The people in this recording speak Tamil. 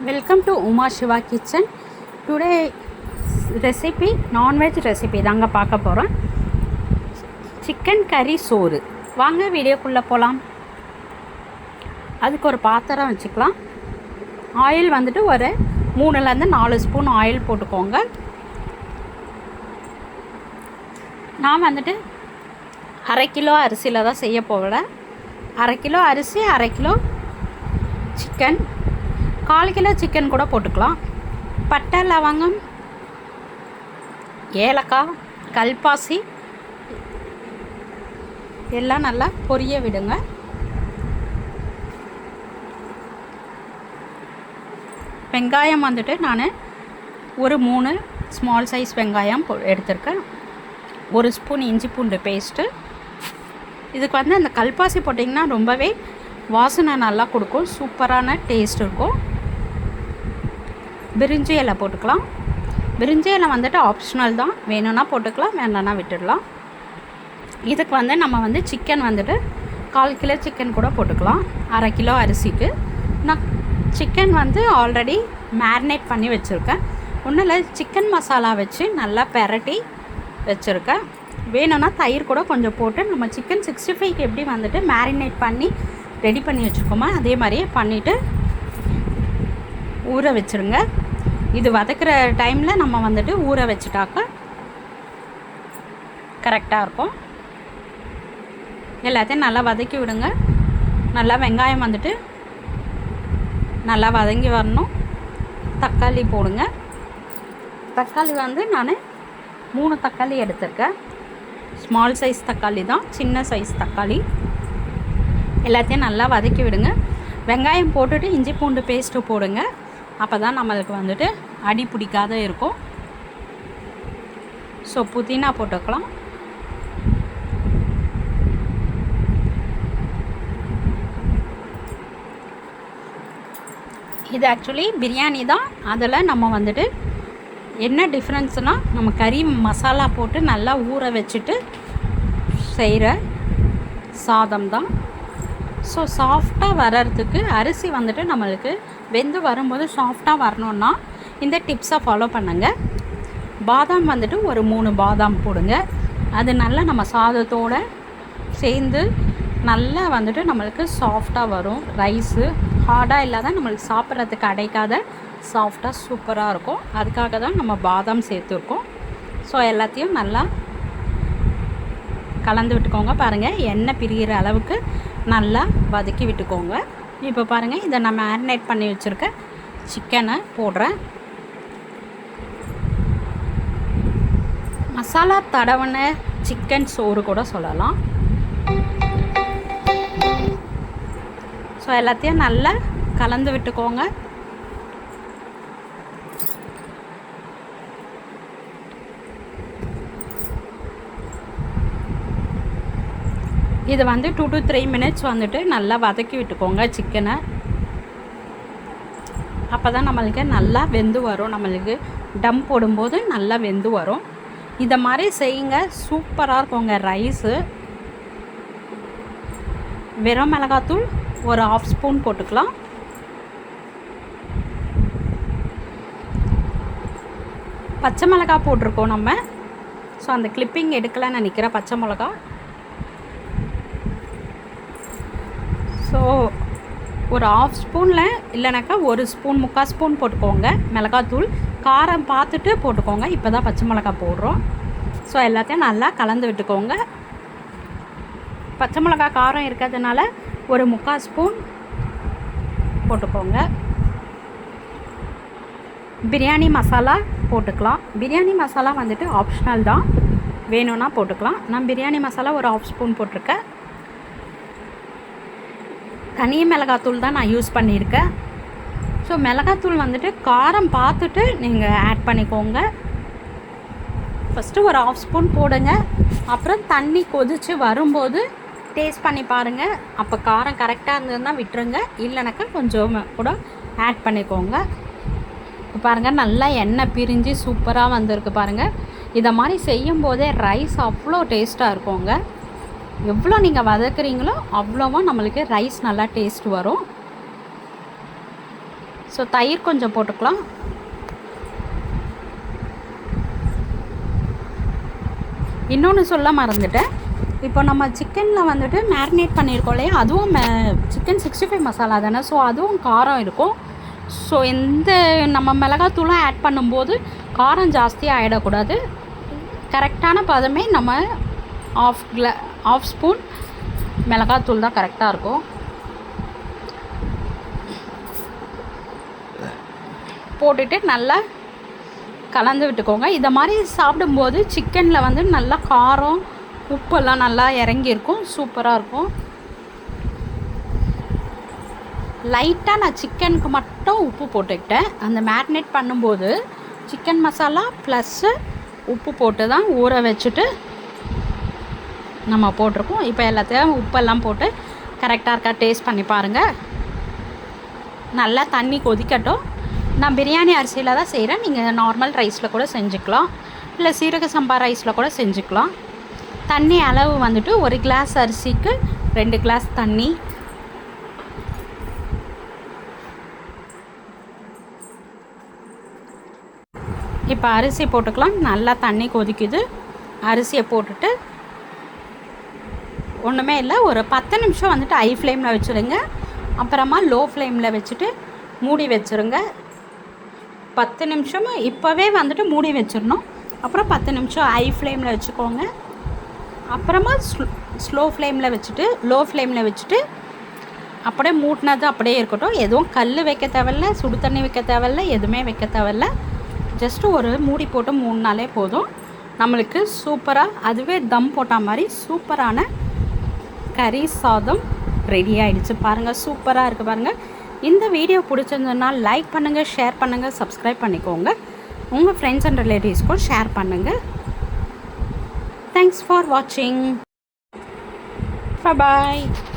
Welcome to Uma Siva kitchen. Today recipe non veg recipe தாங்க பார்க்க போகிறோம். சிக்கன் கறி சோறு. வாங்க வீடியோக்குள்ளே போகலாம். அதுக்கு ஒரு பாத்திரம் வச்சுக்கலாம். ஆயில் வந்துட்டு ஒரு 3லேருந்து 4 ஸ்பூன் ஆயில் போட்டுக்கோங்க. நான் வந்துட்டு 1/2 கிலோ அரிசியில் தான் செய்ய போகிறேன். 1/2 கிலோ அரிசி, 1/2 கிலோ சிக்கன், 1/4 கிலோ சிக்கன் கூட போட்டுக்கலாம். பட்டை, லவங்கம், ஏலக்காய், கல்பாசி எல்லாம் நல்லா பொரிய விடுங்க. வெங்காயம் வந்துட்டு நான் ஒரு 3 ஸ்மால் சைஸ் வெங்காயம் எடுத்திருக்கேன். 1 ஸ்பூன் இஞ்சி பூண்டு பேஸ்ட்டு. இதுக்கு வந்து அந்த கல்பாசி போட்டிங்கன்னா ரொம்பவே வாசனை நல்லா கொடுக்கும், சூப்பரான டேஸ்ட் இருக்கும். பிரிஞ்சி இலை போட்டுக்கலாம். பிரிஞ்சி இலை வந்துட்டு ஆப்ஷனல் தான், வேணும்னா போட்டுக்கலாம், வேணும்னா விட்டுடலாம். இதுக்கு வந்து நம்ம வந்து சிக்கன் வந்துட்டு 1/4 கிலோ சிக்கன் கூட போட்டுக்கலாம். 1/2 கிலோ அரிசிக்கு நான் சிக்கன் வந்து ஆல்ரெடி மேரினேட் பண்ணி வச்சுருக்கேன். ஒன்றும் இல்லை, சிக்கன் மசாலா வச்சு நல்லா பெரட்டி வச்சுருக்கேன். வேணும்னா தயிர் கூட கொஞ்சம் போட்டு நம்ம சிக்கன் 65க்கு எப்படி வந்துட்டு மேரினேட் பண்ணி ரெடி பண்ணி வச்சுருக்கோமா அதே மாதிரியே பண்ணிவிட்டு ஊற வச்சுருங்க. இது வதக்கிற டைமில் நம்ம வந்துட்டு ஊற வச்சுட்டாக்க கரெக்டாக இருக்கும். எல்லாத்தையும் நல்லா வதக்கி விடுங்க. நல்லா வெங்காயம் வந்துட்டு நல்லா வதங்கி வரணும். தக்காளி போடுங்க. தக்காளி வந்து நான் 3 தக்காளி எடுத்திருக்கேன். ஸ்மால் சைஸ் தக்காளி தான், சின்ன சைஸ் தக்காளி. எல்லாத்தையும் நல்லா வதக்கி விடுங்க. வெங்காயம் போட்டுட்டு இஞ்சி பூண்டு பேஸ்ட்டு போடுங்க. அப்போ தான் நம்மளுக்கு வந்துட்டு அடி பிடிக்காத இருக்கும். ஸோ புதினா போட்டுக்கலாம். இது ஆக்சுவலி பிரியாணி தான். அதில் நம்ம வந்துட்டு என்ன டிஃப்ரென்ஸ்னால், நம்ம கறி மசாலா போட்டு நல்லா ஊற வச்சுட்டு செய்கிற சாதம் தான். ஸோ சாஃப்டாக வர்றதுக்கு அரிசி வந்துட்டு நம்மளுக்கு வெந்து வரும்போது சாஃப்டாக வரணுன்னா இந்த டிப்ஸை ஃபாலோ பண்ணுங்கள். பாதாம் வந்துட்டு ஒரு 3 பாதாம் போடுங்க. அது நல்லா நம்ம சாதத்தோடு சேர்ந்து நல்லா வந்துட்டு நம்மளுக்கு சாஃப்டாக வரும். ரைஸு ஹார்டாக இல்லாத நம்மளுக்கு சாப்பிட்றதுக்கு அடைக்காத சாஃப்டாக சூப்பராக இருக்கும். அதுக்காக தான் நம்ம பாதாம் சேர்த்துருக்கோம். ஸோ எல்லாத்தையும் நல்லா கலந்து விட்டுக்கோங்க. பாருங்கள், எண்ணெய் பிரிகிற அளவுக்கு நல்லா வதக்கி விட்டுக்கோங்க. இப்போ பாருங்கள், இதை நான் மேரினேட் பண்ணி வச்சுருக்க சிக்கனை போடுறேன். மசாலா தடவின சிக்கன் சோறு கூட சொல்லலாம். ஸோ எல்லாத்தையும் நல்லா கலந்து விட்டுக்கோங்க. இது வந்து 2 to 3 மினிட்ஸ் வந்துட்டு நல்லா வதக்கி விட்டுக்கோங்க சிக்கனை. அப்போ தான் நம்மளுக்கு நல்லா வெந்து வரும். நம்மளுக்கு டம் போடும்போது நல்லா வெந்து வரும். இதை மாதிரி செய்யுங்க, சூப்பராக இருக்குங்க ரைஸு. வெறும் மிளகாத்தூள் ஒரு 1/2 ஸ்பூன் போட்டுக்கலாம். பச்சை மிளகா போட்டிருக்கோம் நம்ம. ஸோ அந்த கிளிப்பிங் எடுக்கலான்னு நினைக்கிறேன். பச்சை மிளகா ஸோ ஒரு 1/2 ஸ்பூனில் இல்லைனாக்கா 1 ஸ்பூன் 3/4 ஸ்பூன் போட்டுக்கோங்க மிளகாத்தூள். காரம் பார்த்துட்டு போட்டுக்கோங்க. இப்போ தான் பச்சை மிளகா போடுறோம். ஸோ எல்லாத்தையும் நல்லா கலந்து விட்டுக்கோங்க. பச்சை மிளகா காரம் இருக்கிறதுனால ஒரு 3/4 ஸ்பூன் போட்டுக்கோங்க. பிரியாணி மசாலா போட்டுக்கலாம். பிரியாணி மசாலா வந்துட்டு ஆப்ஷனல் தான், வேணும்னா போட்டுக்கலாம். நான் பிரியாணி மசாலா ஒரு 1/2 ஸ்பூன் போட்டிருக்கேன். தனி மிளகாத்தூள் தான் நான் யூஸ் பண்ணியிருக்கேன். ஸோ மிளகாத்தூள் வந்துட்டு காரம் பார்த்துட்டு நீங்கள் ஆட் பண்ணிக்கோங்க. ஃபஸ்ட்டு ஒரு 1/2 ஸ்பூன் போடுங்க. அப்புறம் தண்ணி கொதித்து வரும்போது டேஸ்ட் பண்ணி பாருங்கள். அப்போ காரம் கரெக்டாக இருந்ததுன்னா விட்டுருங்க, இல்லைனாக்கா கொஞ்சம் கூட ஆட் பண்ணிக்கோங்க. பாருங்கள், நல்லா எண்ணெய் பிரிஞ்சு சூப்பராக வந்திருக்கு பாருங்கள். இதை மாதிரி செய்யும் போதே ரைஸ் அவ்வளோ டேஸ்ட்டாக இருக்குங்க. எவ்வளோ நீங்கள் வதக்குறீங்களோ அவ்வளோவா நம்மளுக்கு ரைஸ் நல்லா டேஸ்ட் வரும். ஸோ தயிர் கொஞ்சம் போட்டுக்கலாம். இன்னொன்று சொல்ல மறந்துட்டேன். இப்போ நம்ம சிக்கனில் வந்துட்டு மேரினேட் பண்ணியிருக்கோம் இல்லையா, அதுவும் சிக்கன் 65 மசாலா தானே, ஸோ அதுவும் காரம் இருக்கும். ஸோ எந்த நம்ம மிளகாத்தூளும் ஆட் பண்ணும்போது காரம் ஜாஸ்தியாக ஆகிடக்கூடாது. கரெக்டான பதமே நம்ம ஆஃப் ஸ்பூன் மிளகாத்தூள் தான் கரெக்டாக இருக்கும். போட்டுட்டு நல்லா கலந்து விட்டுக்கோங்க. இதை மாதிரி சாப்பிடும்போது சிக்கனில் வந்து நல்லா காரம் உப்பெல்லாம் நல்லா இறங்கியிருக்கும், சூப்பராக இருக்கும். லைட்டாக நான் சிக்கனுக்கு மட்டும் உப்பு போட்டுக்கிட்டேன். அந்த மேரினேட் பண்ணும்போது சிக்கன் மசாலா ப்ளஸ்ஸு உப்பு போட்டு தான் ஊற வச்சுட்டு நம்ம போட்டிருக்கோம். இப்போ எல்லாத்தையும் உப்பெல்லாம் போட்டு கரெக்டாக இருக்கா டேஸ்ட் பண்ணி பாருங்கள். நல்லா தண்ணி கொதிக்கட்டும். நான் பிரியாணி அரிசியில் தான் செய்கிறேன். நீங்கள் நார்மல் ரைஸில் கூட செஞ்சுக்கலாம், இல்லை சீரக சம்பா ரைஸில் கூட செஞ்சுக்கலாம். தண்ணி அளவு வந்துட்டு 1 கிளாஸ் அரிசிக்கு 2 கிளாஸ் தண்ணி. இப்போ அரிசி போட்டுக்கலாம். நல்லா தண்ணி கொதிக்குது. அரிசியை போட்டுட்டு ஒன்றுமே இல்லை, ஒரு 10 நிமிஷம் வந்துட்டு ஹை ஃப்ளேமில் வச்சுருங்க. அப்புறமா லோ ஃப்ளேமில் வச்சுட்டு மூடி வச்சுருங்க. 10 நிமிஷமும் இப்போவே வந்துட்டு மூடி வச்சிடணும். அப்புறம் 10 நிமிஷம் ஹை ஃப்ளேமில் வச்சுக்கோங்க. அப்புறமா ஸ்லோ ஃப்ளேமில் வச்சுட்டு லோ ஃப்ளேமில் வச்சுட்டு அப்படியே மூட்டினது அப்படியே இருக்கட்டும். எதுவும் கல் வைக்க தேவையில்ல, சுடு தண்ணி வைக்க தேவையில்ல, எதுவுமே வைக்க தேவையில்ல. ஜஸ்ட்டு ஒரு மூடி போட்டு மூடினாலே போதும். நம்மளுக்கு சூப்பராக அதுவே தம் போட்ட மாதிரி சூப்பரான கறி சாதம் ரெடி ஆகிடுச்சு. பாருங்கள், சூப்பராக இருக்குது பாருங்கள். இந்த வீடியோ பிடிச்சிருந்ததுன்னா லைக் பண்ணுங்கள், ஷேர் பண்ணுங்கள், சப்ஸ்கிரைப் பண்ணிக்கோங்க. உங்கள் ஃப்ரெண்ட்ஸ் அண்ட் ரிலேட்டிவ்ஸ்க்கும் ஷேர் பண்ணுங்கள். தேங்க்ஸ் ஃபார் வாட்சிங். Bye bye.